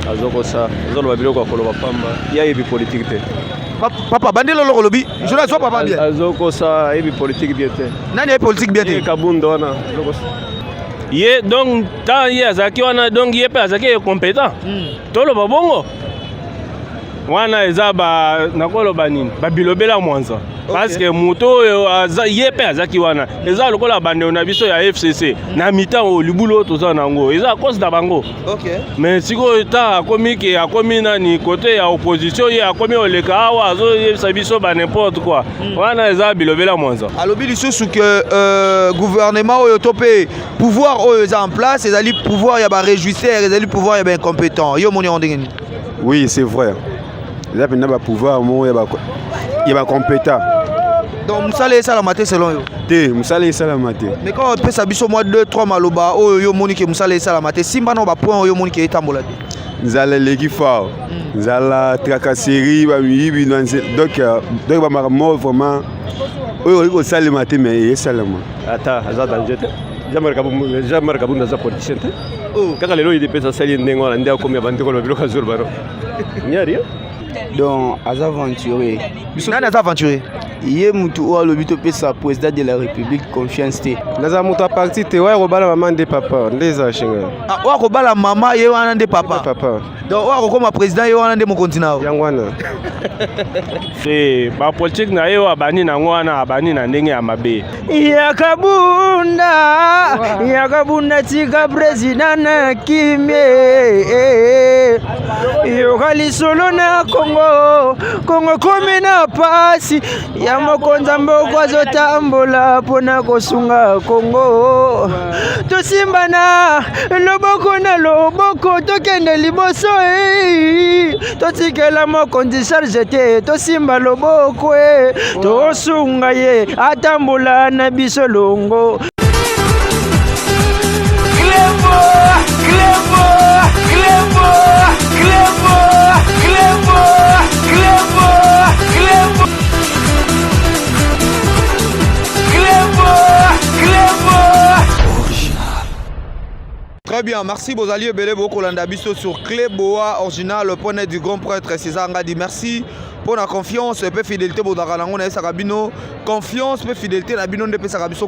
azoko sa azolo biloko akoloba pamba ya yebi politique te papa bandelo loko lobi je la sois papa bien azoko sa yebi politique bien te nani yebi politique bien te Kabundo wana azoko ye donc tant ye azaki wana donc ye pe azaki compétent toloba bongo wana eza ba nakoloba nini babilobela mwanza parce que moto ye pe azaki wana eza lokola bandeo na biso ya FCC na mitango libulo toza nango eza cause na bango mais siko ta akomi ke akomi nani côté ya opposition ye akomi oleka awa azo yebisa biso ba n'importe quoi wana eza bilobela mwanza alobi lisusu que gouvernement oyo to pe pouvoir oyo eza en place ezali pouvoir ya ba réjouisseur ezali pouvoir ya ba incompétent yo moni ondenge ni oui c'est vrai là pendant ba pouvoir mo ya ba compétent donc musala esala maté selon yo te musala esala maté mais quand on peut ça biso moi 2-3 maloba oyo yo moni ke musala esala maté simba no ba point oyo moni ke etambola te nzala legi fort nzala tracasserie ba mibi donc ba mamo vraiment oyo ko sala maté mais esala ma ata aza danger te jamais Kabundo aza politicien te kaka lelo idp asali ndenge wana nde akomi abandi koloba biloko azolo bano nyari donc aza aventuré nani aza aventuré ye mutu oyo alobi topesa président de la république confiance te naza moto aparti te oyo akobala mama nde papa nde eza shinga oyo akobala mama ye wana nde papa donc oyo akokoma président ye wana nde mokonzi na yo yango wana bapolitike na ye oyo abandi nango wana abandi na ndenge ya mabe yakabunda tika président na kimie yoka lisolo na kongo komi na pasi ya mokonza mboko azotambola mpona kosunga kongo tosimbana loboko na loboko tokende liboso totikela mokonzi charge te tosimba loboko tosunga ye atambola na biso longo Très bien, merci Bozali Bele Bokolanda Biso sur Clé Boa original, le point du grand prêtre César Ngadi. Merci pour la confiance et la fidélité. Confiance et fidélité,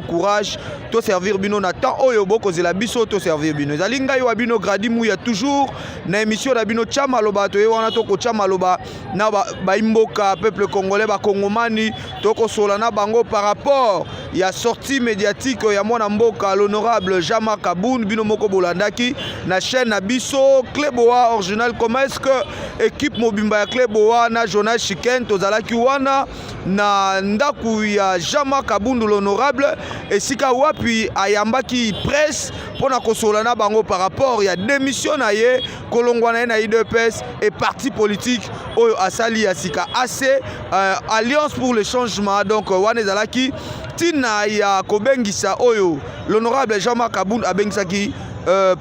courage, to servir bino na temps oyo boko zela biso to servir bino. Zalinga yo bino gradi mu ya toujours na émission na bino chama loba to wana to ko chama loba na ba imboka peuple congolais ba kongomani to ko solana bango par rapport ya sortie médiatique ya mwana mboka l'honorable Jean-Marc Kabound bino moko bolandaki na chaîne na biso Clé Boa original. Comment est-ce que équipe mobimba ya Clé Boa na Jonas Chiken to zalaki wana na ndaku ya Jean-Marc Kabound l'honorable et sika wapi ayambaki presse pona kosolana bango par rapport ya démission na ye kolongwana na IDPS et parti politique oyo asali ya sika AC Alliance pour le changement. Donc wana zalaki tina ya kobengisa oyo l'honorable Jean-Marc Kabound abengisaki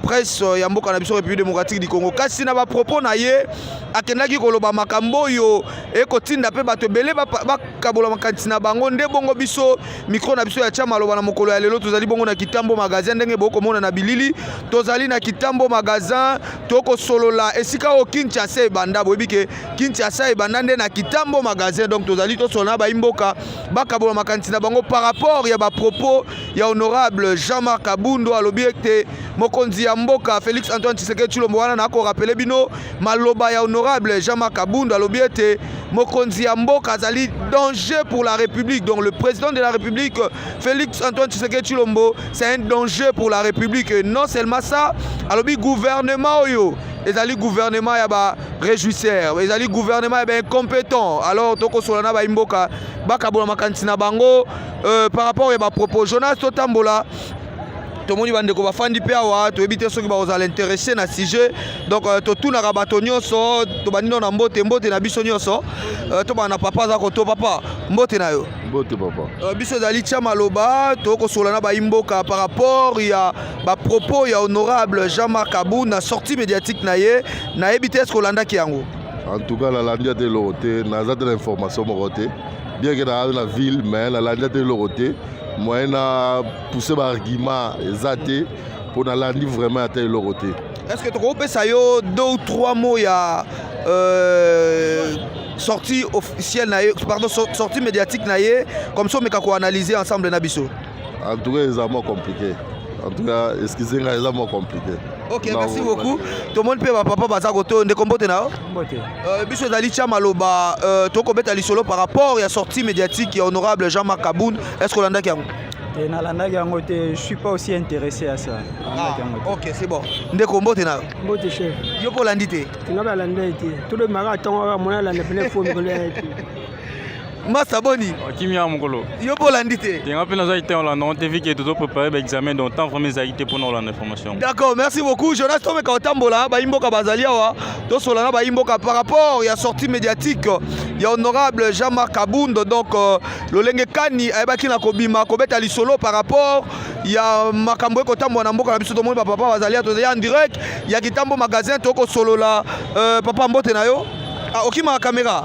presse ya mboka na biso République démocratique du Congo kasi na ba propos na ye akendaki koloba makambo yo ekotinda pe bato belé bakabola makanisi na bango nde bongo biso micro na biso ya chama loba na mokolo ya lelo tozali bongo na Kitambo magasin ndenge boko mona na bilili tozali na Kitambo magasin toko solola esika o Kinshasa banda boyebike Kinshasa banda nde na Kitambo magasin. Donc tozali to solola ba imboka bakabola makanisi na bango par rapport ya ba propos ya honorable Jean-Marc Kabound alobi ete mokonzi ya mboka Félix Antoine Tshisekedi Tshilombo wana na ko rappeler bino maloba ya honorable Jean-Marc Kabound alobi ete mokonzi ya mboka azali danger pour la République. Donc le président de la République Félix Antoine Tshisekedi Tshilombo c'est un danger pour la République. Et non seulement ça alobi gouvernement oyo ezali gouvernement ya ba réjouisseur ezali gouvernement ya ba incompétent. Alors toko solana ba imboka bakabola makanisi na bango par rapport ya ba propos Jonas Totambola tomoni bandeko bafandi pe awa toyebi te soki bazala intéressé na sujet. Donc totunaka bato nyonso tobandi na mbote na biso nyonso tobana papa za koto papa mbote na yo mbote papa biso ezali tia maloba tokosolana baimboka par rapport ya ba propos ya honorable Jean-Marc Kabound na sortie médiatique na ye nayebi te eske olandaki yango. En tout cas nalandi te eloko te naza te na information moko te bien que na la ville mais nalandi te eloko te moyen na pousser ba argument eza te pour nalandi vraiment ate eloko te. Est-ce que tu peux ça yo 2 ou 3 mots ya sortie officielle pardon sortie médiatique naie comme ça mais qu'on analyser ensemble na biso. En tout cas, c'est vraiment compliqué. En tout cas, excusez-moi, c'est vraiment compliqué. Ok, non, merci beaucoup. Tout le monde peut papa Bazagoto de combote na. Biso dali Cham aloba to ko beta lisolo par rapport à sortie médiatique et honorable Jean-Marc Kaboun. Est-ce que l'anda qui je suis pas aussi intéressé à ça. Ok, c'est bon. De combote na. Mbote chef. Yo pour l'andité. Tu n'as pas l'andité. Tout le marathon à mon ala ne peut pas Massa Boni. Kimia Mongolo. Yo pour l'andité. Tu as plein d'aités en on t'a vu que tu dois préparer l'examen donc tant vraiment aités pour nous l'information. D'accord, merci beaucoup. Jonas Tome Katambola, ba imboka bazalia wa. To solana ba imboka par rapport il y a sortie médiatique. Il y a honorable Jean-Marc Kaboun donc le lenge kani ayebaki na kobima kobeta lisolo par rapport il y a makambo ko tambo na mboka na biso to mo papa bazalia to en direct il y a kitambo magasin to ko solola papa mbote na yo. Ah okima caméra.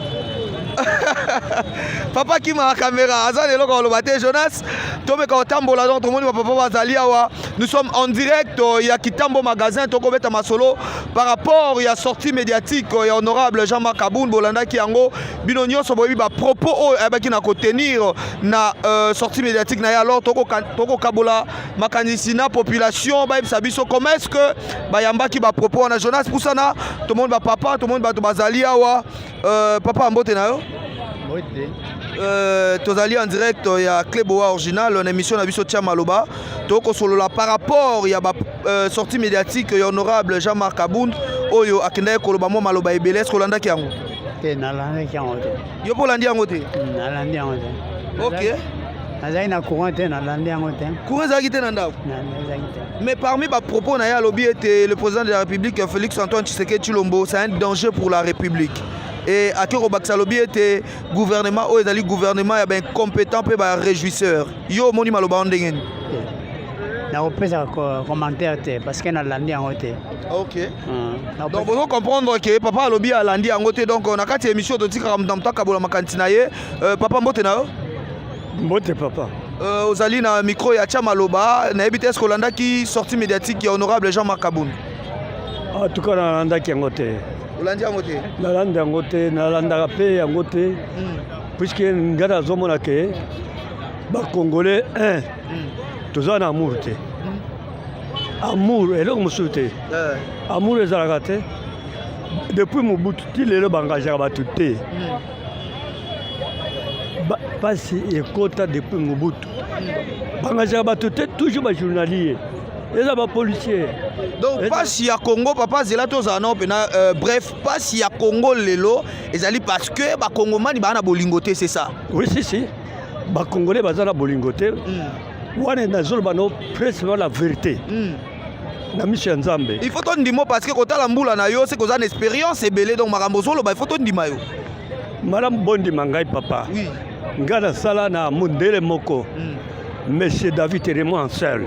Papa qui m'a la caméra, Azan et le Jonas, Tome Katambola, donc tout le monde papa Bazaliawa. Nous sommes en direct, il y a Kitambo magasin, Tokobeta Masolo, par rapport il y a sortie médiatique, il y a honorable Jean-Marc Kaboun, Bolanda Kiango, Binonio Sobobi, propos qui n'a qu'à tenir na sortie médiatique, na alors Toko Kabola, Makanisina, population, Sabiso, comment est-ce que Bayamba qui va propos on a Jonas Poussana, tout le monde va papa, tout le monde va Bazaliawa, papa Mbote na yo. Tozali en direct, il y a Cléboa original, une émission de Bisso Cham Aloba. Donc solo là par rapport il y a sortie médiatique honorable Jean-Marc Kaboun oyo akenda koloba mo maloba ebele est-ce que landa ki yango te nalanda ki yango te yo po landi yango te nalandi yango te OK nazali na courant te nalandi yango te courant ezalaki te na ndako mais parmi les propos na ya lobby était le président de la République Félix Antoine Tshisekedi Tshilombo c'est un danger pour la République. Et à Kero Baksalobi était gouvernement, ou est gouvernement est compétent et réjouisseur. Yo moni maloba ondengen. Na opesa commentaire parce que na landi en côté. OK. Donc vous comprendre que papa lobi a landi en côté donc on a quatre émissions de tika mtamta kabola makantina ye papa mbote na yo. Mbote papa. Ozali na micro ya Cham Aloba na ebite ce Kolanda qui sortie médiatique qui honorable Jean-Marc Kaboun. En tout cas na landa ki ngote. Olandi yango te nalanda yango te nalandaka mpe yango te puisque ngai nazomona ke bacongolais toza na amour te amour eloko mosusu te amour ezalaka te depuis mobutu ti lelo bangageaka bato te mpasi ekota depuis mobutu bangageaka bato te toujours bajournalier eza bapolicier donc pasi ya Congo papa zela tozala na pena bref pasi ya Congo lelo ezali parce que bakongomani bana bolingo te c'est ça oui si bakongolais baza na bolingo te wana nazoloba no presque la vérité na miso ya Nzambe il faut ton ndimo parce que kotala mbula na yo c'est koza une expérience ebele donc makambo zoloba il faut ton ndima yo madame bondima ngai papa oui ngai nasala na mondele moko monsieur David Raymond seul.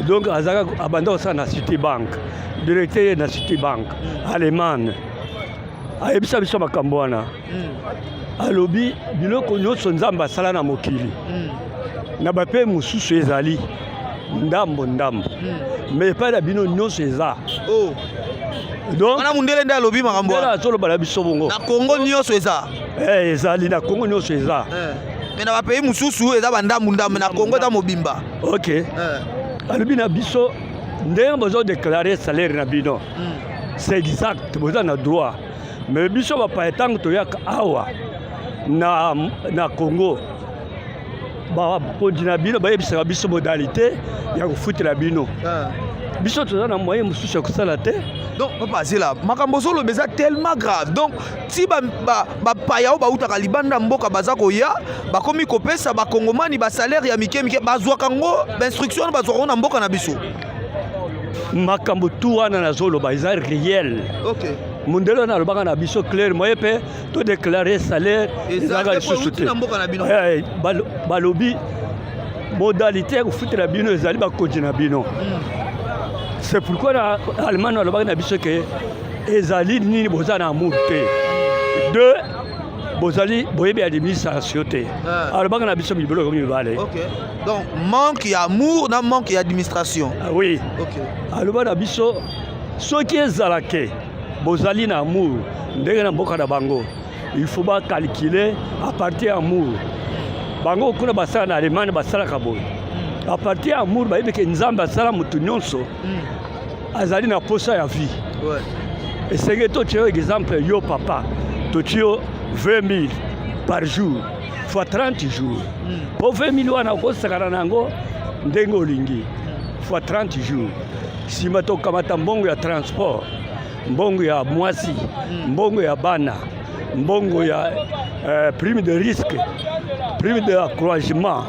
Donc azaka abanda ça na Citibank directeur na Citibank allemand ayebisa biso makambo wana alobi biloko nyonso Nzambe asala na mokili na bape mosusu ezali ndambo mais pas la bino nyonso eza donc wana mundele nda alobi makambo wana azoloba na biso bongo na Congo nyonso eza ezali na Congo nyonso eza mais na bape mosusu eza bandambo na Congo eza mobimba OK alobi na biso ndenge bozo déclarer salaire na bino c'est exact boza na droit mais biso bapa etango toyaka awa na Congo bakonzi na bino bayebisaka biso modalité ya kofutela bino biso toza na moyen mosusu ya kosala te donc papa zela makambo solo beza tellement grave donc si bapaya oyo bautaka libanda mboka baza koya bakomi kopesa bakongomani basalaire ya mike bazwaka ngo bainstruction wana bazwaka ngo na mboka na biso makambo tu wana nazoloba eza réel OK mundelo na lobaka na biso clair moye pe to déclarer salaire ezaka lisusu te balobi modalité ya kofutela bino ezali bakonzi na bino c'est pourquoi na allemand na lobaka na biso ke ezali nini boza na amour te de bozali boyebi administration te alobaka na biso mibolo comme mibale OK donc manque ya amour na manque ya administration oui OK aloba na biso soki ezala ke bozali na amour ndenge na mboka na bango il faut ba calculer à partir amour bango kuna basala na Allemagne basalaka boye à partir amour bayebi ke nzambe asala mutu nyonso azali na posa ya vie esenge totio exemple yo papa totio 20 000 par jour fois 30 jours po 20 000 wana okosakana nango ndenge olingi fois 30 jours sima tokamata mbongo ya transport mbongo ya mwasi mbongo ya bana mbongo ya prime de risque prime de encouragement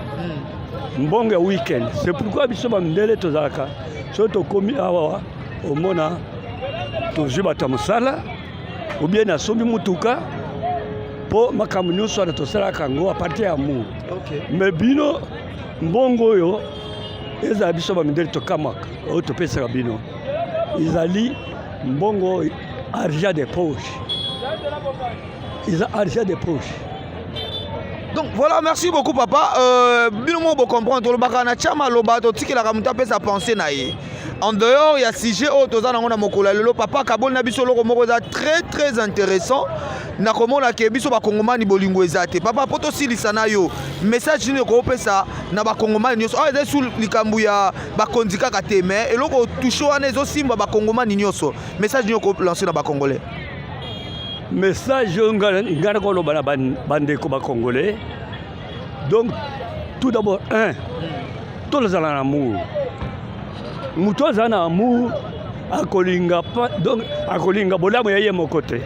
mbongo ya week-end. C'est pourquoi biso bamindele tozalaka so tokomi awa omona tozwi bato ya mosala ou bien nasombi mutuka po makambo nyonso wana tosalaka yango a partir ya amour. Mais bino mbongo oyo ezala biso bamindele tokamaka oyo topesaka bino ezali mbongo argent de poche. Ils ont argent de poche. Donc voilà, merci beaucoup papa. Bino mo bo comprendre le bakana chama loba to tiki la kamuta pe sa pensée na ye. En dehors, il y a sujet autoza na ngona mokola lelo papa kabol na biso loko moko za très intéressant. Na komona ke biso ba kongomani bolingo ezate. Papa poto silisa na yo. Message ni ko pesa na ba kongomani nyoso. Ah ezo likambu ya ba kondika ka teme eloko toucho wana ezo simba ba kongomani nyoso. Message ni ko lancer na ba congolais. Message ngana ko loba na bandeko ba congolais. Donc tout d'abord tout les en amour. Muto en amour akolinga pa donc akolinga bolamu ya ye mokote.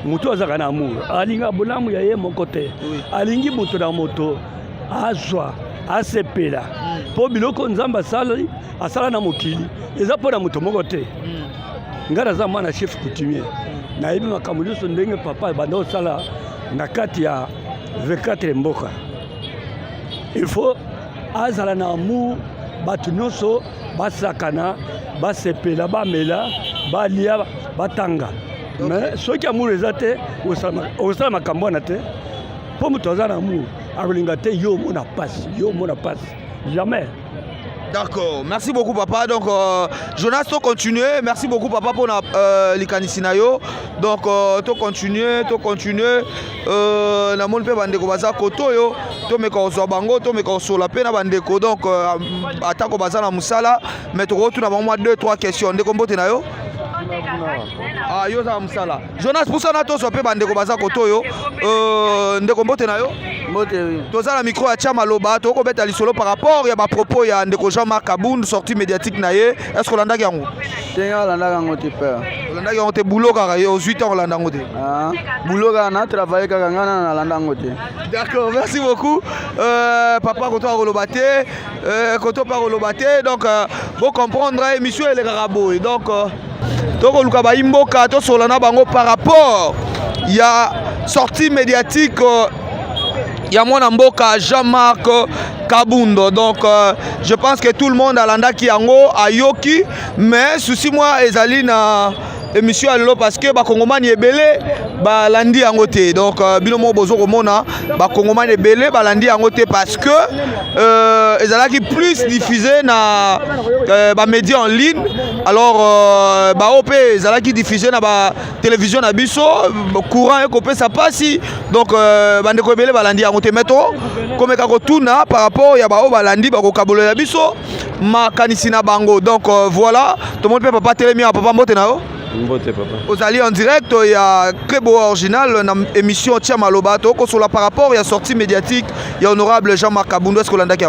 Muto en amour alinga bolamu ya ye mokote. Alingi muto na moto azwa asepela. Po biloko nzamba sala asala na mokili. Eza po na muto mokote. Ngara za mwana chef coutumier. Na hivi makambo nyonso ndenge papa banda osala na kati ya 24 mboka. Il faut azala na amour batu nyonso basakana basepela bamela balia batanga. Mais soki amour ezate osala makambo na te po mutu aza na amour akolinga te yo mona passe jamais. D'accord, merci beaucoup papa. Donc Jonas, tu continues. Merci beaucoup papa pour l'ikanisinayo. Donc tu continues. Na mon pe bandeko baza koto yo. To me ko zo bango, to me ko so la pe na bandeko. Donc atako baza na musala, mais tu retournes avant moi 2-3 questions. Ndeko mbote na yo. Ah yo za musala. Jonas pour ça na to so pe bandeko baza koto yo. Ndeko mbote na yo. Toza la micro ya Chama Loba to ko beta lisolo par rapport ya ba propos ya ndeko Jean-Marc Kabound sortie médiatique na ye. Est-ce que Olanda yango? Tenga Olanda yango te père. Olanda yango te boulot kaka aux 8 ans Olanda yango te. Ah, boulot kaka na travailler kaka ngana na Olanda yango te. D'accord, merci beaucoup. Papa koto Rolobate, koto pa Rolobate. Donc vous comprendre émission elle est carabo. Donc toko luka ba imboka to solana bango par rapport il y a sortie médiatique il y a mon amboka Jean-Marc Kabound. Donc je pense que tout le monde a landa ki yango ayoki, mais souci moi ezali na émission allo parce que ba kongomani ebele ba landi yango te. Donc binomo bozo komona ba kongomani ebele ba landi yango te parce que ezalaki plus diffusé na ba médias en ligne. Alors ba OP ezalaki diffusé na ba télévision na biso courant ekopé ça passe. Donc bandeko ebele ba landi yango te meto comme ka kotuna par rapport ya ba o ba landi ba ko kabolola biso makanisi na bango. Donc voilà, tout le monde peut papa télémi papa mbote na yo. Mbote papa. Vous allez en direct, il y a très beau original dans l'émission Chama Loba. Sur la par rapport, il y a sortie médiatique, il y a honorable Jean-Marc Kabound. Est-ce que vous l'avez dit?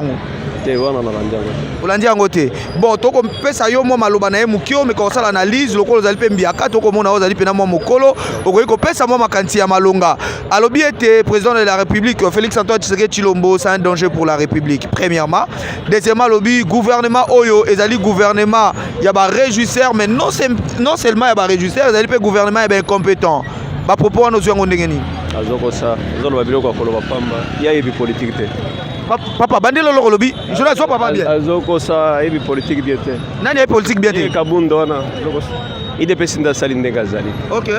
Olandi angote. Bon, toko pesa yo mo maloba na ye mukio mais comme ça l'analyse lokolo zali pe mbiaka toko mona ozali pe na mo mokolo okoki ko pesa mo makanti ya malonga. Alobi était président de la République Félix Antoine Tshisekedi Tshilombo, c'est un danger pour la République premièrement. Deuxièmement lobi gouvernement oyo ezali gouvernement ya ba régisseur mais non seulement ya ba régisseur ezali pe gouvernement ya ba incompétent. Ba propos wana ozuango ndenge nini? Azoko sa, azolo babilo ko koloba pamba. Ya yebi politique te. Papa bandelo loko lobi je ne sais pas bien azoko sa ebi politique bien te nani e politique bien te Kabound wana ide pesinda sali ndenga zali OK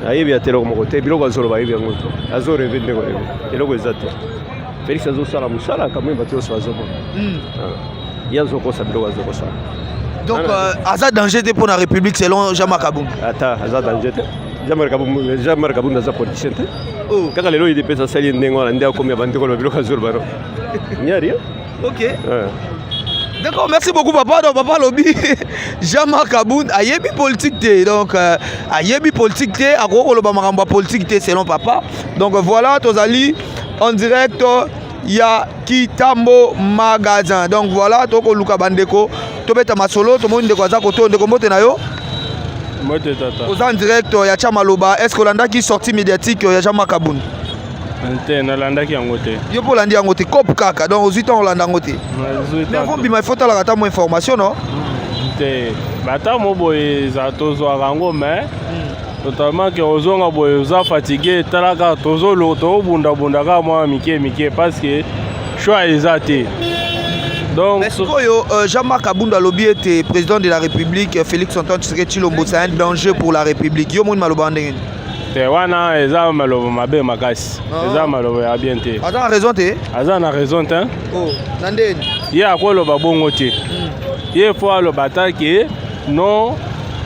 ayebi atelo ko te biloko azolo ba yebi ngoto azore vende ko yebi eloko ezate Félix azo sala musala kamwe batyo so azoko yazo ko sa biloko azoko sa Donc aza danger pour la République selon Jean-Marc Aboun. Ata aza danger te. Jean-Marc Aboun aza politicien te. Kaka lelo UDPS asali ndenge wana ndia komi bandeko lo biloko azur baro. Nyari. OK. D'accord, merci beaucoup papa. Donc papa lobby Jean-Marc Aboun ayebi politique te. Donc ayebi politique te, akoko lo ba makambo politique te selon papa. Donc voilà, tozali en direct ya Kitambo magasin. Donc voilà, toko luka bandeko, tobeta masolo, to monde ko azako to ndeko mote na yo. Mote tata. Aux en direct ya Chamaloba, est-ce que landa ki sortie médiatique ya Jean-Marc Aboun? Nte na landa ki yango te. Yo po landi yango te cop kaka. Donc aux 8 ans landa yango te. Mais bon bima faut la kata mo information non? Te. Bata mo boye za tozo rango mais totalement que ozonga boye oza fatigué talaka tozo lo to bunda bunda ka moi mike parce que choix ezate. Donc Jean-Marc Aboun lobby était président de la République, Félix Antoine Tshisekedi Tshilombo, c'est un danger pour la République. Yo mon maloba ndenge. Te wana eza maloba mabe makasi. Eza maloba ya bien te. Aza raison te? Aza na raison te. Oh, nandeni. Ye akoloba bongo te. Ye faut aloba ta ke non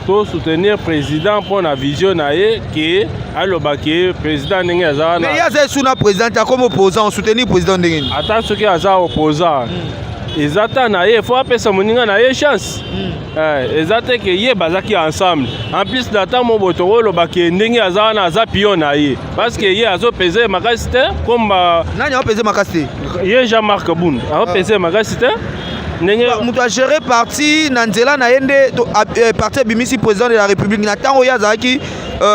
to soutenir président pour la vision na ye que aloba ke président ndenge aza na. Mais ya za suna président comme opposant soutenir président ndenge. Ata soki aza opposant. Ezata na ye faut apesa moninga na ye chance. Ezate ke ye bazaki ensemble. En plus data mo botoro loba ke ndenge aza na aza pion na ye parce que ye azo peser makasi te comme nani a peser makasi te. Ye Jean-Marc Aboun a peser makasi te. Mutu a géré parti Nanzela na yende parti bimisi président de la République na tango ya zaki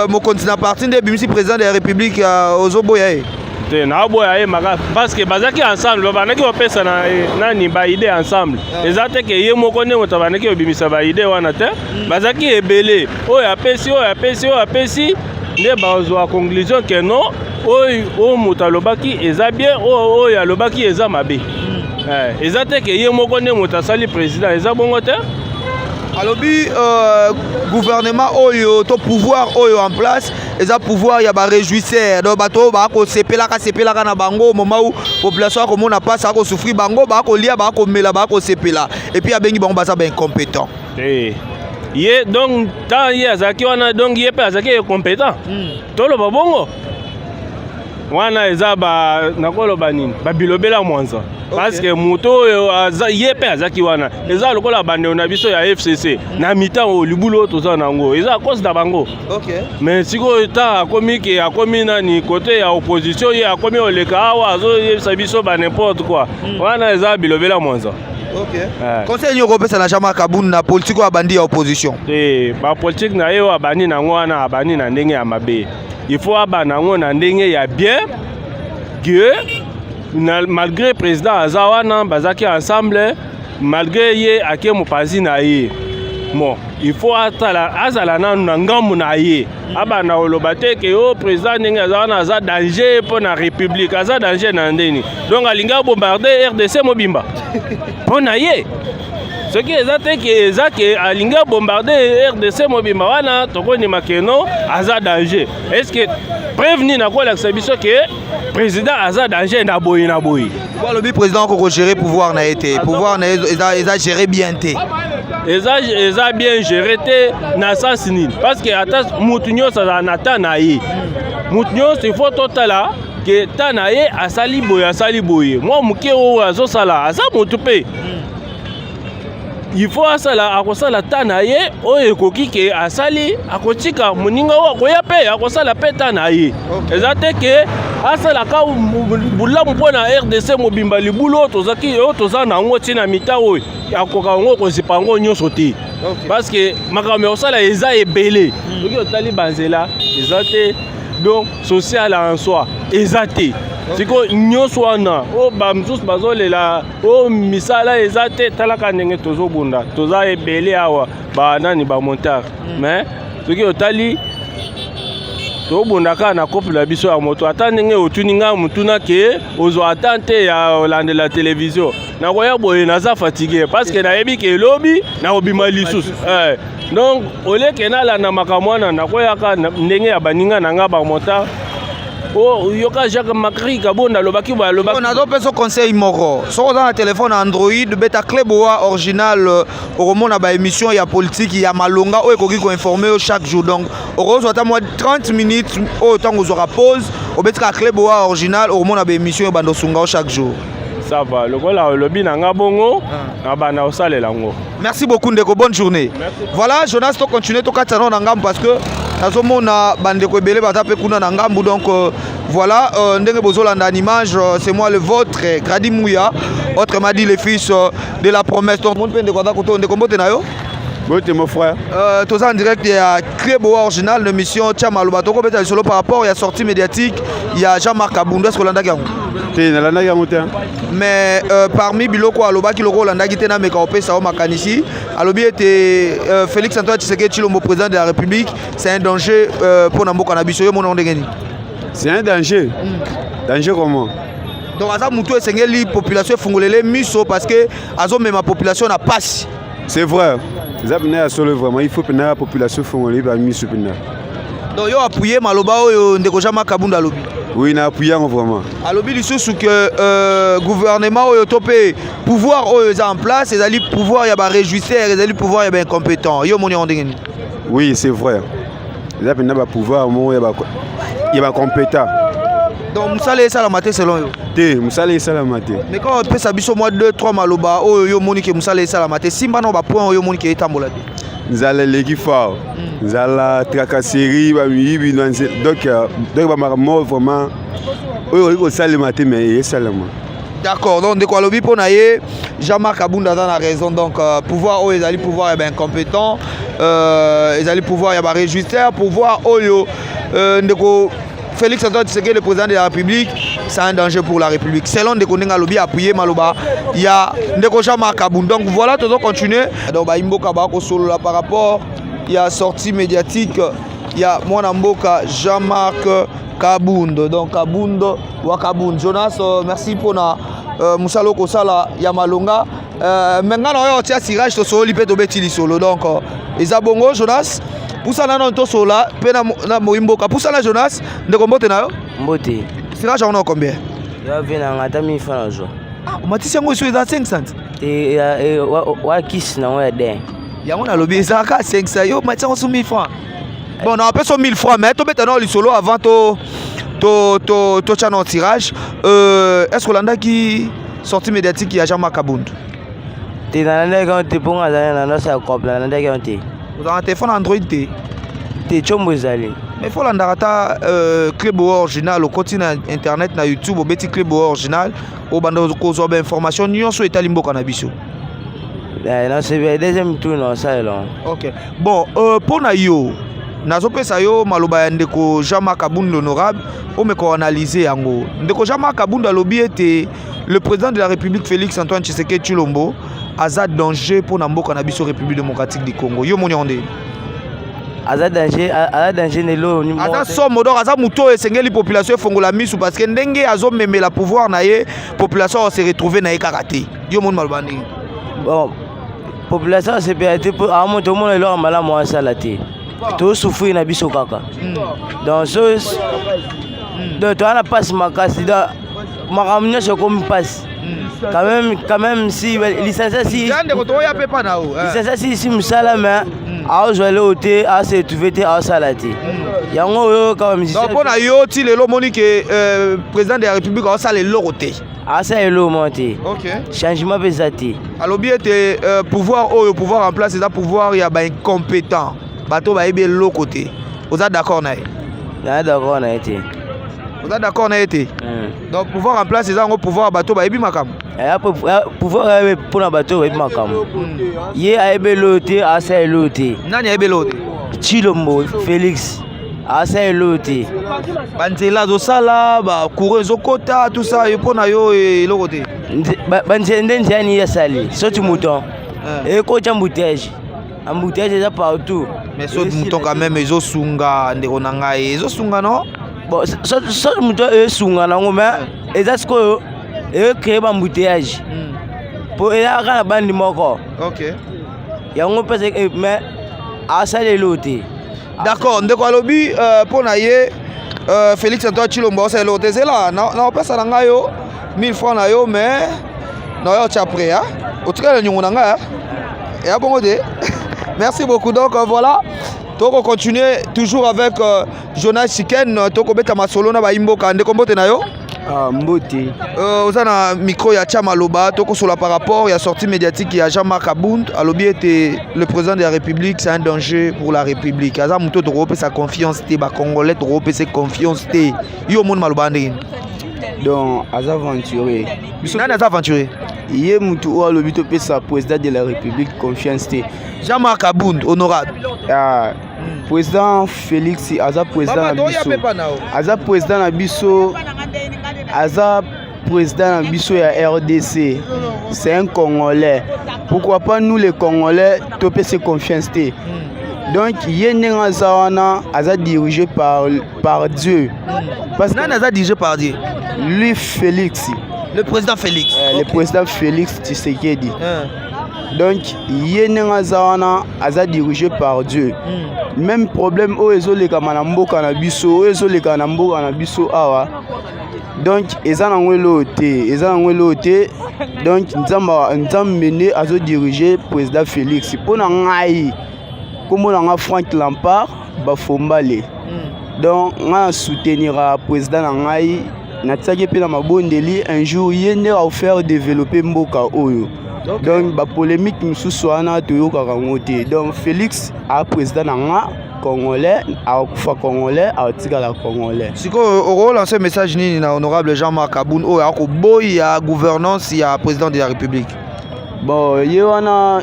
mo continent parti de bimisi président de la République ozoboya ye. Te na boya ye maka parce que bazaki ensemble banaki opesa na nani ba idée ensemble. Ezate ke ye moko ne motabanaki obimisa ba idée wana te bazaki ebele oyo apesi ne bazwa conclusion que non oyo mutalobaki eza bien oyo alobaki eza mabe. Ezate ke ye moko ne motasali président eza bongo te. Alobi gouvernement oyo to pouvoir oyo en place eza pouvoir ya ba réjouisseur donc bato ba ko sepelaka na bango moment où population ko mona passe ko souffrir bango ba ko lia ba ko mela ba ko sepela et puis abengi bango baza ba incompétent. Ye donc tant ye azaki wana donc ye pe azaki incompétent. Tolo ba bongo. Wana eza ba nakoloba nini ba bilobela mwanza. Parce que moto ye pe azaki wana eza lokola bande na biso ya FCC na mita o libulo toza nango eza cause da bango. Mais siko ta akomi ke akomi nani côté ya opposition ye akomi oleka awa azo yebisa biso ba n'importe quoi. Wana eza bilobela mwanza. Conseil nyoko pesa na Jean-Marc Aboun na politique ya bandi ya opposition. Ba politique na yo abani nango wana abani na ndenge ya mabe. Il faut abana nango na ndenge ya bien que malgré le président Azawana bazaki ensemble malgré ye ake mopazi na ye bon il faut azala na ngambu na ye abana oloba te ke o président ndenge azawana aza danger pour la république aza danger na ndeni donc alinga bombarder RDC mobimba pona ye ce qui est que alinga bombarder RDC mobimba wana tokoni makeno aza danger est-ce que prévenir na ko la biso que président aza danger na boyi. Quoi le président ko gérer pouvoir na été pouvoir na eza gérer bien té. Eza bien géré té na sens nini parce que ata mutunyo ça na ta na ye. Mutunyo c'est faut totala que ta na ye asali boye. Moi muke o azo sala asa mutupe. Il faut asala akosala tana ye oyo ekoki ke asali akotika moninga wa koya pe akosala pe tana ye. Ezate ke asala ka bulamu pona RDC mobimba libulo tozaki o tozana ngo tina mita oyo akoka ngo kozipa ngo nyoso te. Parce que makambo osala eza ebele. Oki otali banzela ezate donc social en soi ezate. Siko nyonso wana o bamsusu bazolela o misala ezate talaka ndenge tozobunda toza ebele awa banani bamontare mais soki otali tobundaka na couple na biso ya moto ata ndenge otuninga mutuna ke ozo atante ya olandela télévision nakoya boye naza fatigué parce que nayebi ke lobi na obima lisusu donc oleke nalanda makambo wana nakoyaka ndenge ya baninga nanga bamontare Oh, yoka Jacques Macri kabonda lobaki ba lobaki. On a d'autres personnes conseil moko. Sur dans un téléphone Android, beta Cleboa original au monde ba émission il y a politique, il y a malonga ou ekoki ko informer chaque jour. Donc au rose ata moi 30 minutes autant vous aura pause, au beta Cleboa original au monde ba émission bando sunga chaque jour. Ça va, le gola lobby nanga bongo, na bana osale lango. Merci beaucoup Ndeko, bonne journée. Merci. Voilà, Jonas to continuer to katano nangam parce que nazomona bandeko ebele batape kuna nangambu donc voilà ndenge bozolanda en image c'est moi le vôtre Grady Mouya, autrement dit le fils de la promesse. Donc monde pende kwa koto ndeko mbote na yo. Bote mon frère. Tous en direct, il y a Cleboa original, l'émission Tchama Lobato. Ko beta solo par rapport, il y a sortie médiatique, il y a Jean-Marc Kabunda ce Kolanda Gango. Mais parmi Biloko Aloba qui loko Landa Gitena Mekaopé Sao Makanishi, Alobi était Félix Antoine Tshisekedi Tshilombo président de la République, c'est un danger pour Nambo Kanabiso yo mon nom de geni. C'est un danger. Danger comment? Donc Aza Moutou Esengeli population fungolele miso parce que Azo même ma population n'a pas. C'est vrai. Vraiment, il faut que la population fongolais soit mise sur le. Donc, vous appuyez Maloba ou Ndekojama Kabunda Lobi? Oui, on a appuyé vraiment. À Lobi, il faut que le gouvernement ou le pouvoir est en place, et le pouvoir est réjouisseur, et le pouvoir est incompétent. Oui, c'est vrai. Il y a un pouvoir, il y a compétent. Donc, Moussale Salamate selon vous? Moussale Salamate. Mais quand on peut s'habiller au moins 2-3 Maloba, ou Monique Moussale Salamate, si on a point ou Monique est tambola. Nous allons l'équipe fort. Nous allons tracasserie, donc vraiment, on Salamate, mais Salamate. D'accord, donc de quoi le bipo naie, Jean-Marc Kabunda a raison, donc pouvoir où ils allaient pouvoir est incompétent, ils allaient pouvoir y réjouisseur, pouvoir où Félix Antoine Tshisekedi, le président de la République, c'est un danger pour la République. Selon Ndekonenga Lobi appuyé Maloba, il y a Ndeko Jean-Marc Kabunda. Donc voilà, tout continuer. Donc Imboka Bako solo là par rapport, il y a sortie médiatique, il y a Mwanamboka Jean-Marc Kabunda. Donc Kabunda ou Kabunda. Jonas, merci pour na Moussalo Kosala Yamalonga. Maintenant, on a un tirage sur solo, il peut tomber solo. Donc, Isabongo, Jonas. Pour ça, on a sola, na Moimboka. Pour ça, Jonas, de combien tu as? Mbote. Tirage on a combien? Il y a 20 francs à jour. Ah, on m'a dit que c'est 500. Et wa kiss na wa den. Il y a un lobby, ça a 500. Yo, m'a dit 1000 francs. Bon, on a appelé 1000 francs, mais tu mets le solo avant to channel tirage. Est-ce que l'anda qui sortie médiatique qui a Jean-Marc Kabunda? Tu dans l'anda quand tu prends dans la ça couple dans l'anda quand tu. Vous avez un téléphone Android T. T'es chombozali. Mais il faut l'andata Cleboa original au continent internet na YouTube au petit Cleboa original au bando kozo ba information nyonso etalimbo kanabiso. Non, c'est le deuxième tour non ça là. OK. Bon, pour na yo nazopesa yo maloba ndeko Jean-Marc Kabunda l'honorable o me ko analyser yango. Ndeko Jean-Marc Kabunda lobi était le président de la République Félix Antoine Tshisekedi Tshilombo a danger pour Namboka na biso République démocratique du Congo. Yo moni onde. A danger ne lo ni. Aza somo donc aza muto esengeli population fongola misu parce que ndenge azo meme la pouvoir na ye population se retrouver na ye karaté. Yo moni malbandi. Bon, population se perdre pour à monter mon lo mala mo salati. To souffrir na biso kaka. Donc so donc toi na passe makasi da makamnya so comme passe. Quand même si licence si licence si musala mais a joué le hôtel a se trouvé à salati yango quand même donc pour na yo ti le monique président de la République a ça le loroté a ça le monté OK changement pesati alobi était pouvoir au pouvoir en place c'est pouvoir il y a ba incompétent bato ba ebe le côté vous êtes d'accord na d'accord na été vous êtes d'accord na été donc pouvoir en place c'est ça pouvoir bato ba ebi makam pouvoir pour na bato ba ebi makam ye a ebe loté a ça loté nani a ebe loté Tshilombo Félix a ça loté banzela zo sala ba coureur zo kota tout ça yo pona yo e lo côté banzende njani ya sali soti mouton et ko embouteillage embouteillage partout mais soti mouton quand même ezo sunga ndeko na ngai ezo sunga non. Bon, ça me sunga na ngoma ezas ko créer ba embouteillage pour y a la bande moko. OK. Ya ngo pese mais a ça les loté. D'accord, ndeko alobi pour na ye Félix Antoine Chilombo c'est l'autre c'est là na opesa na ngai yo 1000 francs na yo mais na yo tia après hein otika le nyongo na ngai et a bon de merci beaucoup donc voilà toko continuer toujours avec Jonas Chiken toko beta masolo na ba imboka ndeko mbote na yo Mbote. Oza na micro ya Tcham Aloba toko sur la par rapport il y a sortie médiatique il y a Jean-Marc Abound Alobi était le président de la République c'est un danger pour la République aza muto toko pe sa confiance te ba congolais toko pe sa confiance te yo monde maloba ndenge Donc aza aventuré. nani aza aventuré Yé mutu o alobi to pe sa président de la République confiance te. Jean-Marc Abound honorable président Félix aza président na biso. Aza président na biso. Aza président na biso ya RDC. C'est un Congolais. Pourquoi pas nous les Congolais to pe se confiance te. Donc yé nenga zawana aza dirigé par Dieu. Parce que nani aza dirigé par Dieu. Lui Félix. Le président Félix. Le président Félix Tshisekedi. Donc, Yenenga Zawana aza dirigé par Dieu. Même problème au ezoleka manambo kanabiso, ezoleka nambo kanabiso awa. Donc, ezana ngwelo te, donc nzamene azo diriger président Félix. Pona ngai, comme on a Frank Lampard, bafombale. Donc, on soutenir président ngai. Natsaki pe na mabondeli un jour yende a offert développer mboka oyo. Donc ba polémique mususu wana toyoka kangote. Donc Félix a président nga congolais a kufa congolais a tikala congolais. Siko oro lancer message nini na honorable Jean-Marc Abound o ya ko boy ya gouvernance ya président de la République. Bon, yewana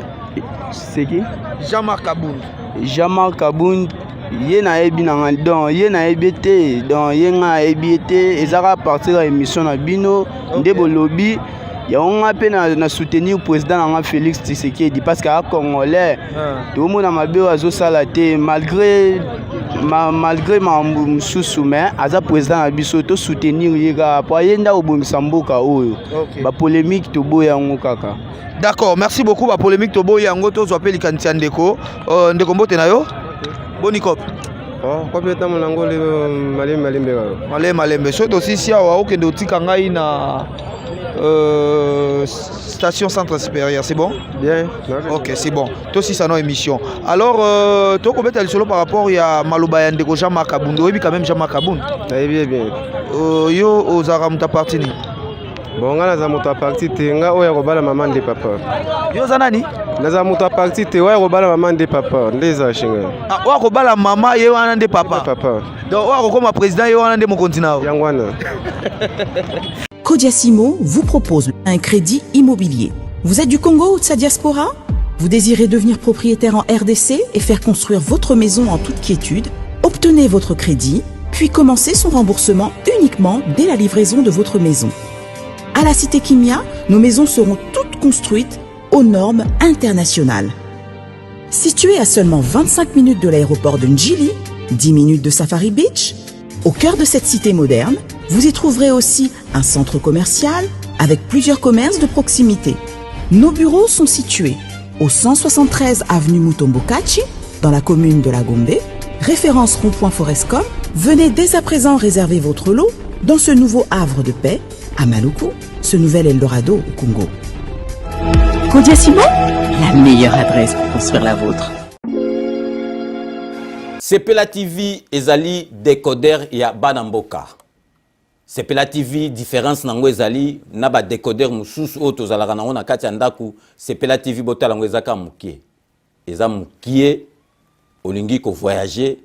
c'est qui? Jean-Marc Abound. Jean-Marc Abound ye na ebi na donc ye na ebete donc ye nga ebete ezaka partir à émission na bino ndebo lobby ya on pe na soutenir président nga Félix Tshisekedi parce que a congolais tout le monde a mabe azo sala te malgré mususu mais aza président na biso to soutenir yega po yenda obomisa mboka oyo ba polémique to boya ngo kaka. D'accord, merci beaucoup ba polémique to boya ngo to zo appelle kantia ndeko ndeko mbote na yo. Boni cop. Complètement monangoli malembe so aussi si awa okende otika ngai na station centre supérieur, c'est bon? Bien. Ok, c'est bon. Toi aussi ça non émission. Alors toi combien t'as le solo par rapport à Maloba ya ndeko Jean-Marc Abound. Oui quand même Jean-Marc Abound. Bien. Yo ozara muta parti ni. Bon nga naza muta parti te nga oya kobala maman de papa. Yo za nani? Naza muta parti te oya kobala maman de papa. Ndeza shinga. Ah oya kobala mama ye wana de papa. Donc oya kokoma président ye wana de mon continent. Yangwana. Codiasimo vous propose un crédit immobilier. Vous êtes du Congo ou de sa diaspora? Vous désirez devenir propriétaire en RDC et faire construire votre maison en toute quiétude? Obtenez votre crédit, puis commencez son remboursement uniquement dès la livraison de votre maison. À la Cité Kimia, nos maisons seront toutes construites aux normes internationales. Située à seulement 25 minutes de l'aéroport de Njili, 10 minutes de Safari Beach, au cœur de cette cité moderne, vous y trouverez aussi un centre commercial avec plusieurs commerces de proximité. Nos bureaux sont situés au 173 avenue Mutombokachi, dans la commune de La Gombe, référence rond-point Forescom. Venez dès à présent réserver votre lot dans ce nouveau havre de paix à Maluku, ce nouvel Eldorado au Congo. Codiasimo, la meilleure adresse pour construire la vôtre. Sepela TV ezali décodeur ya Banamboka. Sepela TV différence nango ezali na ba décodeur mususu o tozalaka nango na kati ya ndaku. Sepela TV botala ngo ezaka mukie. Eza mukie olingi ko voyager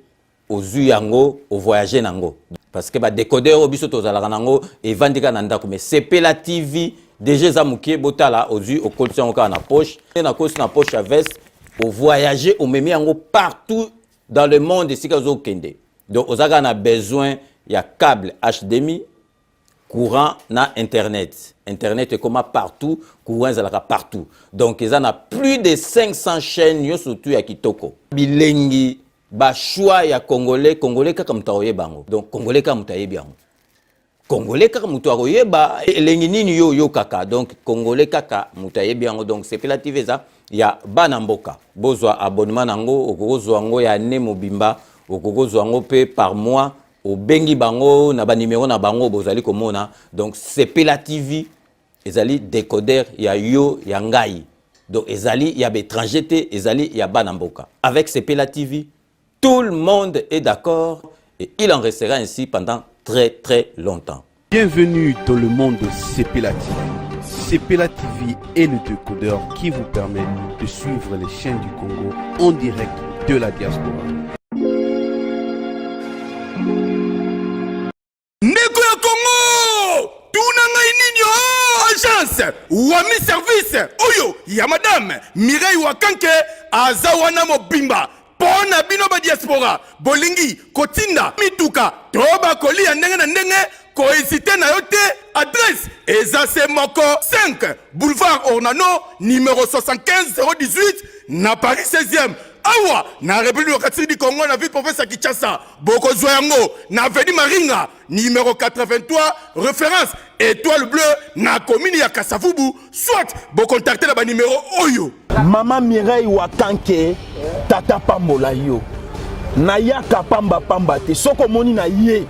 ozu yango o voyager nango. Parce que ba décodeur o biso tozalaka nango evandika na ndaku mais Sepela TV déjà za mukie botala ozu o koltion ka na poche na kosi na poche à veste o voyager o memi yango partout dans le monde ici kazo kende. Donc on a besoin il y a câble HDMI, courant na internet. Internet est comme partout, courant zalaka partout. Donc ils en a plus de 500 chaînes yo surtout ya kitoko. Bilengi ba choix ya congolais kaka mutaoye bango. Donc congolais kaka mutaye bango. Congolais kaka mutaoye ba elengi nini yo kaka. Donc congolais kaka mutaye bango. Donc c'est relative ça. Ya Banamboka. Bozwa abonnement nango okozwa ngo ya ne mobimba okozwa ngo pe par mois au bengi bango na ba numéro na bango bozali komona. Donc Sepela TV ezali décodeur ya yo ya ngai. Donc ezali ya bétranger te ezali ya banamboka. Avec Sepela TV, tout le monde est d'accord et il en restera ainsi pendant très très longtemps. Bienvenue dans le monde de Sepela TV. Sepela TV est le décodeur qui vous permet de suivre les chaînes du Congo en direct de la diaspora. Ndeko ya Congo, tunanga ininyo agence Wami service oyo ya madame Mireille Wakanke azawana mobimba pona bino ba diaspora bolingi kotinda mituka toba kolia ndenge na ndenge kohésité na yote adresse ezase moko 5 boulevard Ornano numéro 75 018 na Paris 16e awa na République démocratique du Congo na ville province ya Kinshasa boko zoyango na avenue Maringa numéro 83 référence étoile bleue na commune ya Kasavubu soit bo contacter na ba numéro oyo Maman Mireille Wakanke tata pambola yo na yaka pamba pamba te soko moni na ye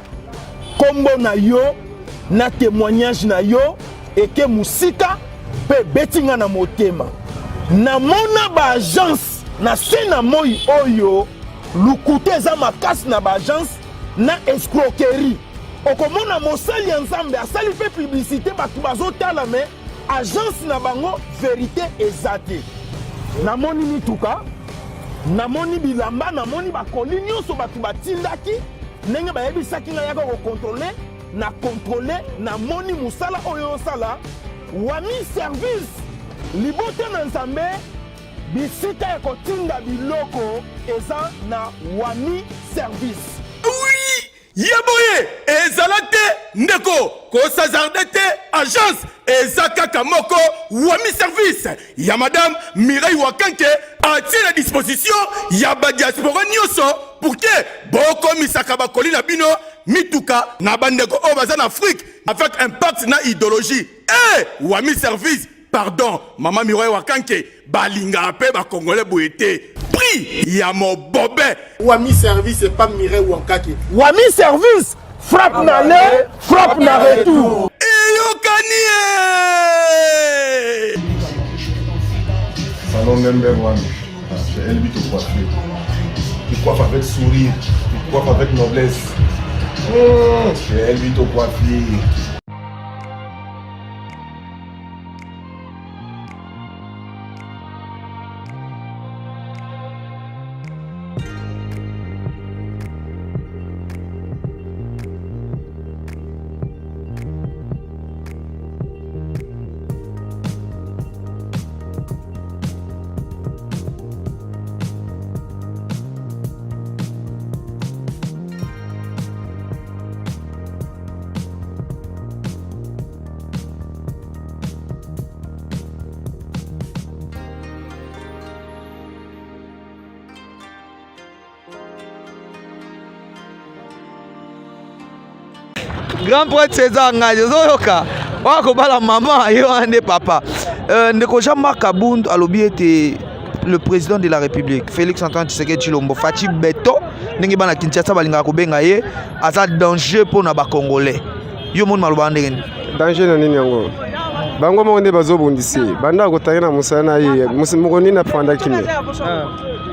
kombo na yo na témoignage na yo eke musika pe betinga na motema na mona ba agence na sena moi oyo lukute za makasi na ba agence na escroquerie okomona mosali ya nzambe asali pe publicité batu bazotala me agence na bango vérité ezate na moni mituka na moni bilamba na moni bakoli nyonso batu batindaki ndenge bayebisaki nga yaka kokontrole na kontrole na moni musala oyo osala Wami service libote na nzambe bisika ya kotinda biloko eza na Wami service. Oui, yaboye ezalate ndeko kosazarde te agence ezakaka moko Wami service ya madame Mireille Wakanke atie la disposition ya ba diaspora nyonso pour que boko misaka bakoli na bino mituka na bandeko o baza na Afrique avec impact na idéologie Wami service pardon maman Mireille Wakanke balinga pe ba congolais boyete prix ya mobobé Wami service et pas Mireille Wakanke. Wami service frappe na le frappe na retour. Salon number one, c'est Elbi te coiffer. Tu coiffes avec sourire, tu coiffes avec noblesse. C'est Elbi te coiffer. Grand prêtre César Ngadio zoyoka wako bala maman yo ande papa ndeko Jean-Marc Kabund alobi ete le président de la République Félix Antoine Tshisekedi Tshilombo Fachi Beto ndenge bana Kinshasa balinga ko benga ye aza danger pona ba congolais yo mon maloba ndenge danger na nini yango bango mo nde bazobundisi banda kotangena musana ye mukoni na panda kimé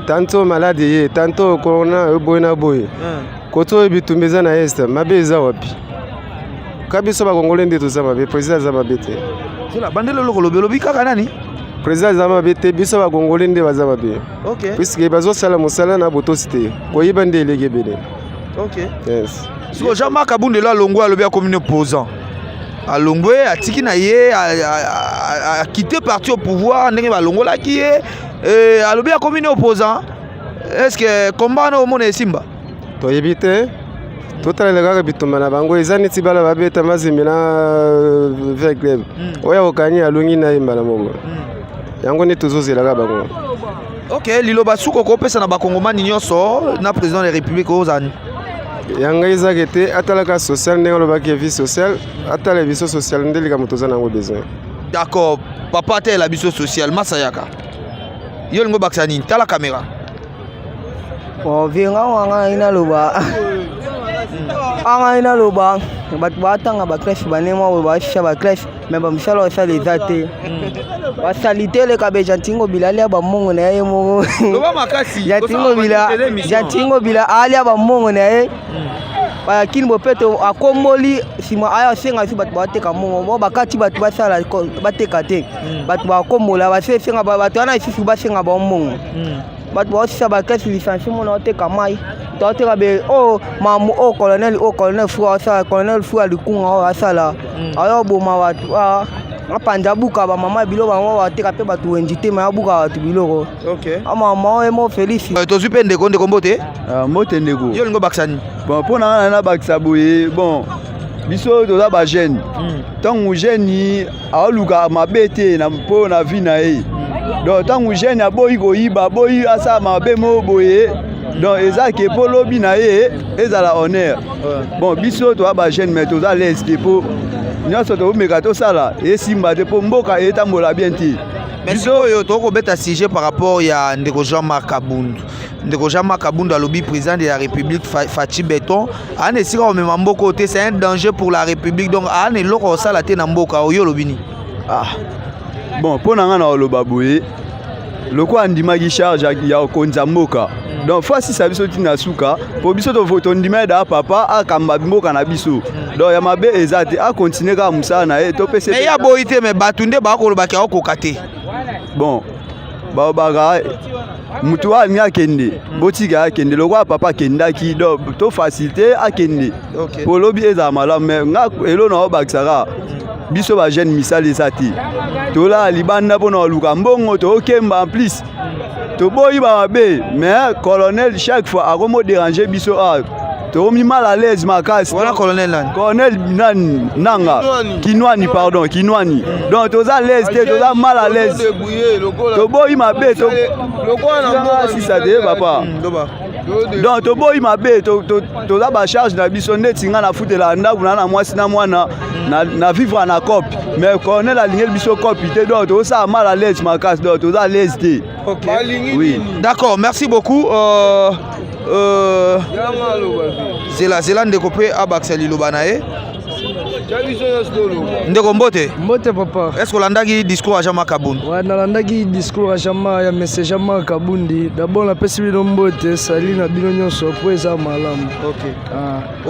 tanto malade ye tanto corona boyna boy koto bitumbeza na est mabeza wapi kabiso bakongole nde tozama be président zama bete cela bandelo lokolo belobi kaka nani président zama bete biso bakongole nde bazama be OK puisque bazo sala musala na botosité koyiba nde elege bene OK yes so Jean-Marc Kabund la longwa alobi comme opposant a longwe atiki na ye a quitté parti au pouvoir ndenge ba longola ki ye alobi comme opposant est-ce que combat na omona Simba to yebite totala kaka bitumba na bango eza neti bala babeta mazimbi na vegle oya okani alungi na imbala mongo yango neti tozozelaka bango OK liloba suko kopesa na bakongomani nyonso na président de la République ozani yanga ezaka te atalaka social ndenge olobaki vie sociale atala biso social nde likambo toza nango besoin. D'accord papa te la biso social masayaka yo lingo bakisa nini tala caméra vinga wanga ina loba anga ina loba bato batanga baklasse banema oyo basisa baklasse me bamisala basala eza te basali te eleka be jantingo bila alia bamongo na ye moko jantingo bila alia bamongo na ye bayakini bopeto akomboli nsima aya asenga si bato bateka mongo mo bakati bato basala bateka te bato bakombola basenga bato wana isusu basenga bamongo bato baosisa baklase lisansi mona oteka mai toteka be o mamu o colonel fu asala colonel fu alikunga o asala ayo boma bato apanja buka bamama biloko bango bateka mpe bato wenji te ma abuka bato biloko amama oyo mo Félix tozwi mpe ndeko mbo te mbote ndeko yo lingo bakisani bon mpo na nga na bakisa boye bon biso toza bajeune ntango jeune aoluka mabe te mpo na vi na ye donc ntango jeune aboyi koyiba aboyi asala mabe mo boye donc eza ke mpo lobi na ye ezala honneur bon biso toza bajeune mais toza lese ke mpo nyonso tokomeka tosala esimba te mpo mboka etambola bien te biso oyo tokobeta sujet par rapport ya ndeko Jean-Marc Kabundu. Ndeko Jean-Marc Kabundu alobi président de la République Fachi Beton ana esika omema mboka te, c'est un danger pour la République, donc ana eloko osala te na mboka oyo lobini bon mpo na nga na oloba boye loko andimaki charge ya okonza mboka donc fasisa biso tina suka po biso tondima da papa akamba mboka na biso donc ya mabe eza te akontinue kaka mosala na ye topese me ya boyi te me bato nde bakolobaki akokoka te bon balobaka mutu alingi akende botika akende lokwa papa akendaki donc to facilité akende po lobi ezala malamu me nga elo na obakisaka biso bajeune misala eza te tolala libanda mpona oluka mbongo tookemba en plus toboyi bamabe mais colonel chaque fois akomodérange biso tokomi mal à l'aise makasi wana colonel nani nanga kinwani pardon kinwani donc toza l'aise te toza mal à l'aise toboyi mabe sisa te papa donc toboyi mabe toza bacharge na biso ndeti nga na futela ndako na mwasi na mwana na vivre na cope mais colonel alingeli biso cope te donc tozosala mal à l'aise makasi donc toza l'aise te oui d'accord merci beaucoup zela ndeko mpe abakisa liloba na ye ndeko mbote papa est-ce que olandaki discours ya Jean-Marc Kabundu? nalandaki discours ya message Jean-Marc Kabundi. D'abord napesi bino mbote sali na bino nyonso po eza malamu.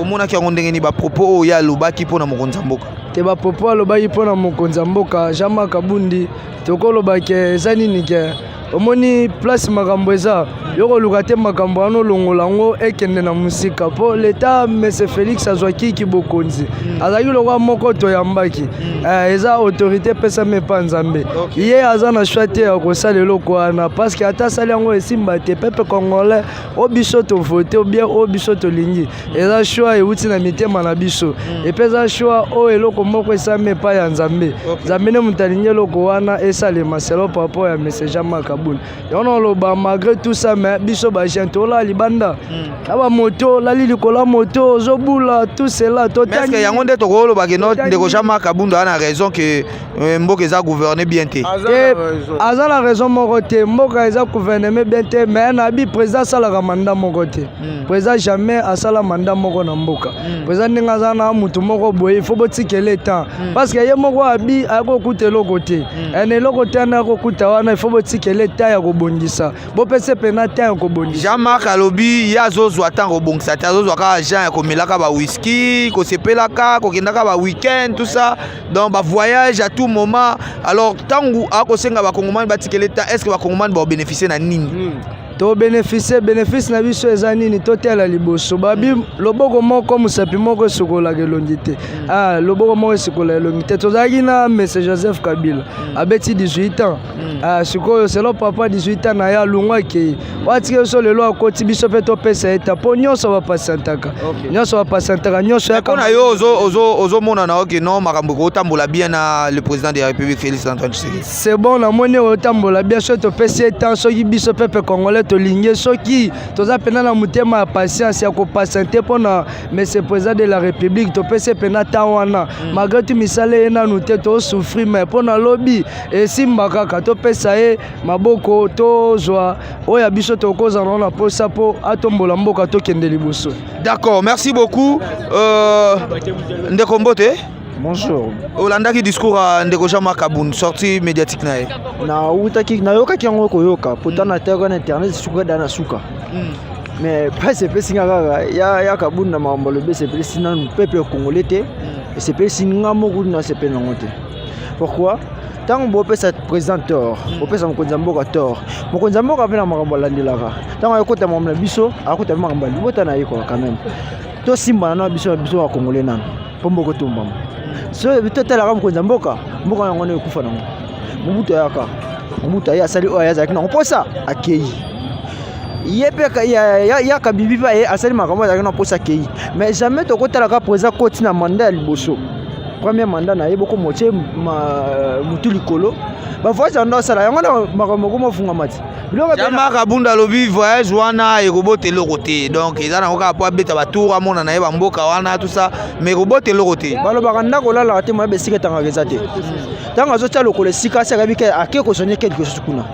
omonaki yango ndenge ni bapropos oyo alobaki mpo na mokonzi ya mboka te bapropos alobaki mpo na mokonzi ya mboka Jean-Marc Kabundi tokolobaki eza nini ke omoni place makambo eza yokoluka te makambo wana olongola yango ekende na mosika mpo leta mese Félix azwaki kibokonzi azalaki lokwa moko toyambaki eza autorité epesami epa nzambe ye aza na shwa te ya kosala eloko wana parceke ata asali yango esimba te pepe congolais o biso tovote obien o biso tolingi eza shwa euti na mitema na biso epe eza shwa oyo eloko moko esami epa ya nzambe nzambe nde moto alingi eloko wana esalema selo papo ya mese Jean-Marc Kabundu. yono loba malgré tout ça mais biso ba gente ola libanda aba moto lali likola moto ozobula tout cela totangi est-ce que yango nde tokoloba ke no ndeko Jean-Marc Kabundu ana raison que mboka eza gouverner bien te aza la raison moko te mboka eza gouverner bien te mais na bi président salaka mandat moko te président jamais asala mandat moko na mboka président ndenge aza na mutu moko boye faut botikele temps parce que ye moko abi akokuta eloko te ene eloko te na akokuta wana il faut botikele temps ya kobongisa bopese pena temps ya kobongisa Jean-Marc alobi ya azozwa temps kobongisa te azozwa kaka agent ya komelaka ba whisky kosepelaka kokendaka ba week-end tout ça donc ba voyage à tout moment alors tangu akosenga bakongomani batikele temps est-ce que bakongomani ba bénéficier na nini to bénéfice na biso eza nini totela liboso babi loboko moko mosapi moko esokolaka elongi te loboko moko esokolaka elongi te tozalaki na mese Joseph Kabila abeti 18 ans sikoyo selo papa 18 ans na ye alungwa akei watiki biso lelo akoti biso mpe topesa ye ta mpo nyonso bapasantaka nyonso yakona yo ozomona na oke non makambo kotambola bien na le président de la République Félix Antoine Tshisekedi c'est bon namoni otambola bien so topesi ye temps soki biso pepe congolais tolingi soki toza pena na mutema ya patience ya kopatiente mpona monsieur président de la république topesi pena ta wana malgré tu misala ye nanu te tosouffrir mais mpona lobi esimba kaka topesa ye maboko tozwa oyo ya biso tokozala nango na posa mpo atombola mboka tokende liboso. D'accord, merci beaucoup. Ndeko Mbote. Bonjour. Olandaki discours à Ndeko Jean-Marc Aboun, sortie médiatique nae. Na utaki na yoka kiango koyoka, potana teko na internet suka dana suka. Mais pas c'est pesinga kaka ya Kaboun na mambo le c'est pesina peuple congolais te. Et c'est pesinga moku na c'est penangote. Pourquoi? Tant que vous êtes président tort, vous êtes un mboka tort. Mon mboka vient à Marambalandelaka. Tant que vous êtes un biso, à côté de Marambali, vous êtes un aïko quand même. Tout simba na biso à Congolais nan. Pombo kotumba. So peut-être la ram mboka ngone kufa nango. Mubuta ya sali oya zaki na posa akei. Yepeka ya kabibi ba asali makambo zaki na posa akei. Mais jamais to kotala ka président koti na mandat liboso. Premier mandat na yeboko moche mutu likolo ba voyage ndo sala yango na makambo ko mofunga mati Jean-Marc Aboun lobi voyage wana ekobote lokote donc ezana ko ka po beta ba tour amona na yeba mboka wana tout ça mais robote lokote balobaka ndako lala te mo besika tanga gezate tanga zo tsa lokole sika saka bike akeko sonye quelque chose kuna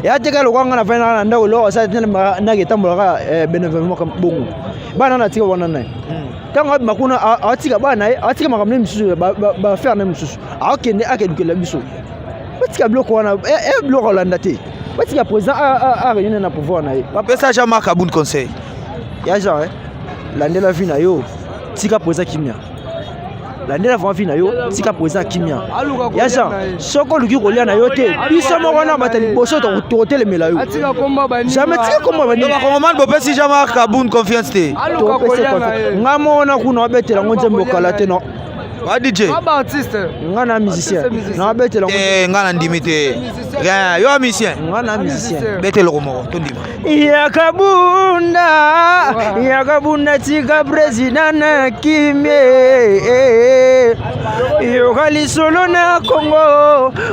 ya teka lokanga na vana na ndako lo sa na getambola bénévolement bongo bana na tika wana na tanga makuna atika bana atika makamne misusu ba faire na misusu akende akedukela biso batika bloko wana bloko landa te batika président a réunion na pouvoir na ye pesa Jean-Marc Aboun conseil ya genre landela vie na yo tika président kimia landela vie na yo tika président kimia ya genre soko luki kolia na yo te biso mo wana batali boso to totelemela yo atika komba bani jamais tika komba bani ba commande bo pesi Jean-Marc Aboun confiance te to pesi ngamo na kuna betela ngonze mbokala te no wa DJ aba artiste ngana musicien na betela ngana ndimite rien yo musicien ngana musicien betela ko moko to ndima yakabunda tika president na kimie yokali solo na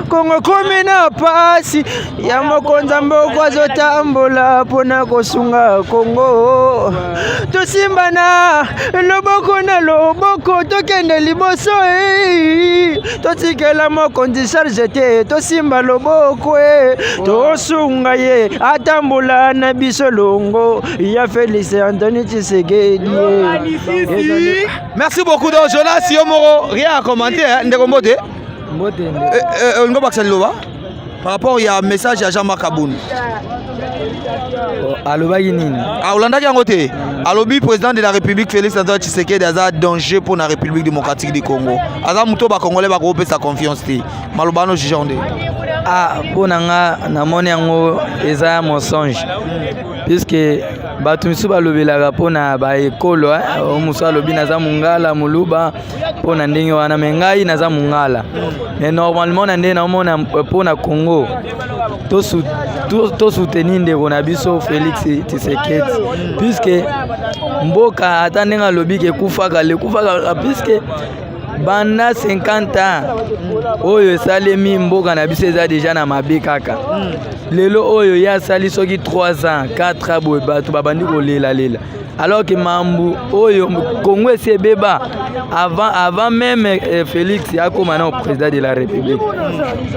Congo komi na pasi ya mokonza mboko azotambola mpona kosunga Congo tosimbana loboko na loboko tokende liboso totikela mokonzi charge te tosimba loboko tosunga ye atambola na biso longo ya Félix Antoine Tshisekedi. Merci beaucoup donc Jonas Yomoro, rien à commenter Ndeko Mbote. On va par rapport il y a un message à Jean-Marc Aboun. Alobaki nini? Olandaki yango te. Alobi président de la République Félix Antoine Tshisekedi aza danger pour la République démocratique du Congo. Aza muto ba Congolais ba ko pesa confiance te. Malobano jijonde. Pona nga namoni yango eza mensonge. Puisque bato misu balobelaka mpona baekolo omusu alobi naza mongala moluba mpona ndenge wana me ngai naza mongala mais normalement na ndenge naomona mpona Congo tosoutenir ndeko na biso Félix Tshisekedi puisque mboka ata ndenge alobi ekufaka lekufaka puisque banda 50 ans oyo esalemi mboka na biso eza deja na mabe kaka lelo oyo ya sali soki 3 ans 4 ans boye bato babandi kolela alors que mambu oyo Congo esi ebeba avant même Félix akoma na président de la République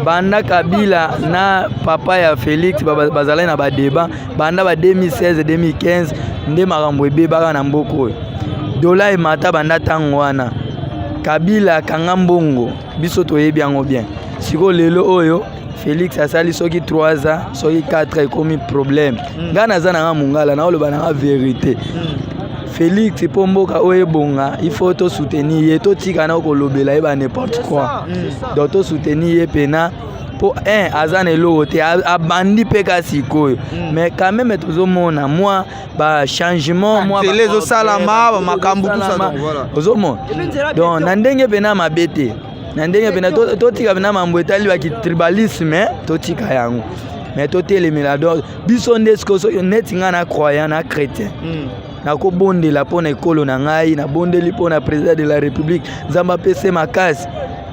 banda Kabila na papa ya Félix bazalaki na badeba banda ba 2016 2015 nde makambo ebebaka na mboka oyo dola emata banda ntango wana Kabila kanga mbongo biso toyebi yango bien siko lelo oyo Félix asali soki 3 ans soki 4 ekomi problème nga naza nanga mongala na oloba nanga vérité Félix po mboka oyo ebonga il faut to soutenir ye totika na kolobela ye ba n'importe quoi donc to soutenir ye pena po aza na eloko te abandi mpe kasi sikoyo mais quand même tozomona moi ba changement moi les osalama makambu tout ça donc voilà ozomona donc na ndenge pena mabe te na ndenge pena totika pena mambo etali baki tribalisme totika yango mais totelemela donc biso nde sikoso neti nga na croyant na chrétien nakobondela mpona ekolo na ngai nabondeli mpona président de la République nzambe apese makasi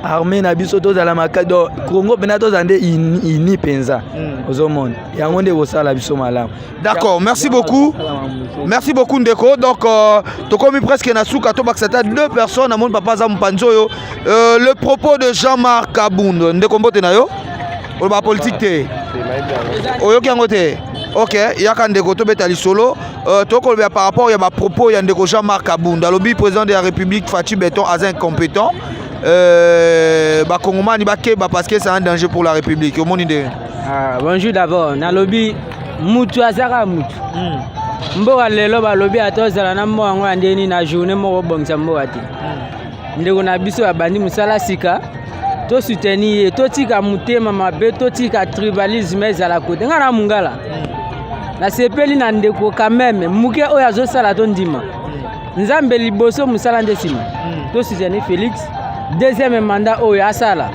armée na biso tozala makasi donc Congo mpena tozala nde ini mpenza ozomona yango nde kosala biso malamu. D'accord, merci beaucoup. Merci beaucoup Ndeko. Donc tokomi presque na suka to bakisata 2 personnes à mon papa za mpanzoyo. Le propos de Jean-Marc Kabund Ndeko mbote na yo. O ba politique te. Oyo kiango te. OK, yaka Ndeko to beta lisolo. Toko par rapport ya ba propos ya Ndeko Jean-Marc Kabund, lobby président de la République Fatou Beton as incompétent. Ba Kongomani ba keba parce que c'est un danger pour la République. Au monde bonjour d'abord. Na lobby mutu azaka mutu. Mboka lelo ba lobby atozala na mwango andeni na journée moko bongisa mboka te. Ndeko na biso abandi musala sika. To soutenir to tika mutema mabe to tika tribalisme ezala kote. Ngana mungala. Na sepeli na Ndeko quand même muke oyo azosala to ndima. Nzambe liboso musala ndesima. To soutenir Félix. Deuxième mandat oyo asala.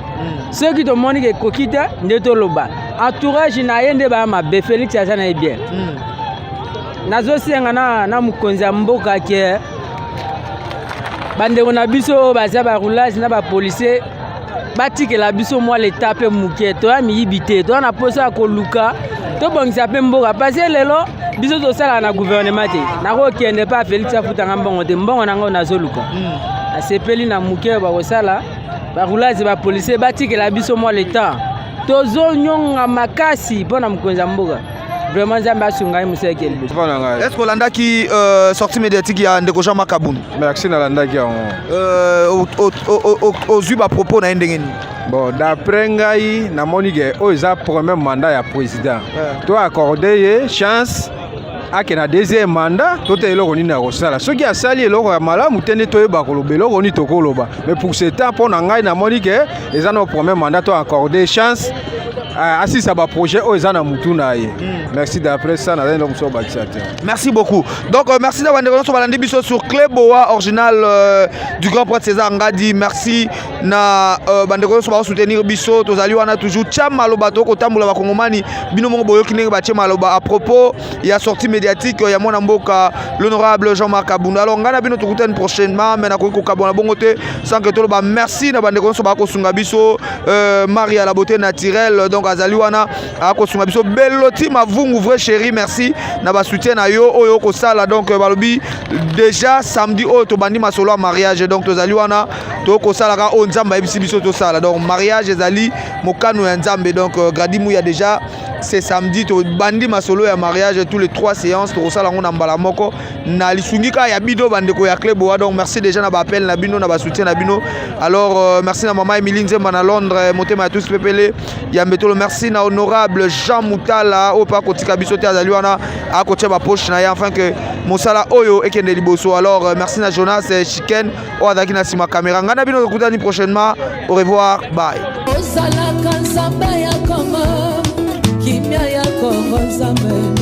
Ceux qui te montrent que kokita ndeto loba. Entourage na yende ba mabe Félix azana e bien. Nazo senga na mukonzi mboka ke bande na biso baza ba roulage na ba policier batike la biso moi l'état pe muke to ya miyibite to na posa ko luka to bongisa pe mboka parce lelo biso to sala na gouvernement te na ko kende pa Félix afuta ngambongo te mbongo nango nazo luka asepeli na muke ba kosala ba roulage ba policier batike la biso moi l'état tozo nyonga makasi pona mukonzi mboka. Vraiment Zamba Sungai Moussa Kelbi. Est-ce que Landa qui sortie médiatique ya Ndeko Jean-Marc Kabund? Merci na Landa qui aux yeux à propos na ndengeni. Bon, d'après ngai na monige o eza premier mandat ya président. Toi accordé chance ake na deuxième mandat tout est eloko nini na kosala. Soki asali eloko ya malamu tende toyeba koloba eloko ni tokoloba. Mais pour ce temps pour na ngai na monige eza no premier mandat to accordé chance. Assis à projet Ozana Mutuna. Merci d'après ça. Merci beaucoup. Donc merci d'avoir été sur Cléboa original du grand prêtre César Ngadi. Merci na bandeko so soutenir biso tozali wana toujours Chama Lobato ko tambula ba Kongomani bino mo boyo kinenge ba Chama Loba à propos il y a sortie médiatique il y a mon mboka l'honorable Jean-Marc Kabund. Alors ngana bino tukutane prochainement mais na ko kabona bongote sans que toloba merci na bandeko so ba ko sunga biso Maria la beauté naturelle donc azali wana akosunga biso beloti mavungu vrai chéri merci na ba soutien na yo oyo ko sala donc balobi déjà samedi o to bandi masolo mariage donc tozali wana to ko sala ka o nzamba ebisi biso to sala donc mariage ezali mokano ya nzambe donc gradimu ya déjà c'est samedi to bandi masolo ya mariage tous les 3 séances to sala ngona mbala moko na lisungika ya bido bandeko ya club donc merci déjà na ba appel na bino na ba soutien na bino alors merci na maman Emilie Nzemba na Londres motema ya tous pepele ya mbetolo merci na honorable Jean Moutala au pa kotika biso te azali wana a kotia ba poche na ya enfin que mosala oyo ekende liboso alors merci na Jonas Chicken o adaki na sima caméra ngana bino kokutani prochainement au revoir bye Ozala kanzamba ya Kongo kimia ya Kongo zambe